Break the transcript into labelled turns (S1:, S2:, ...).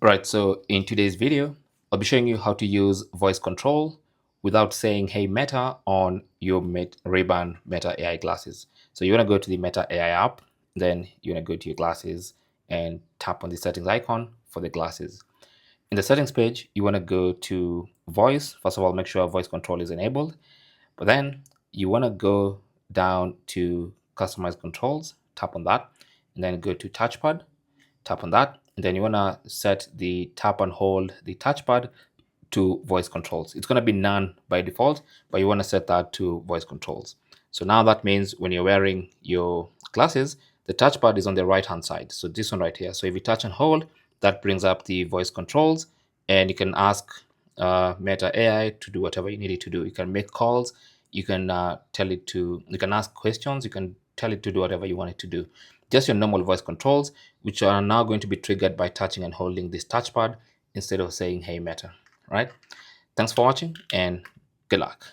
S1: Right, so in today's video, I'll be showing you how to use voice control without saying "Hey Meta" on your Ray-Ban Meta AI glasses. So you want to go to the Meta AI app, then you want to go to your glasses and tap on the settings icon for the glasses. In the settings page, you want to go to voice. First of all, make sure voice control is enabled, but then you want to go down to customize controls, tap on that, and then go to touchpad, tap on that, and then you want to set the tap and hold the touchpad to voice controls. It's going to be none by default, but you want to set that to voice controls. So now that means when you're wearing your glasses, the touchpad is on the right hand side. So this one right here. So if you touch and hold, that brings up the voice controls, and you can ask Meta AI to do whatever you need it to do. You can make calls, you can tell it to, you can ask questions, you can tell it to do whatever you want it to do. Just your normal voice controls, which are now going to be triggered by touching and holding this touchpad instead of saying "Hey Meta." Right? Thanks for watching and good luck.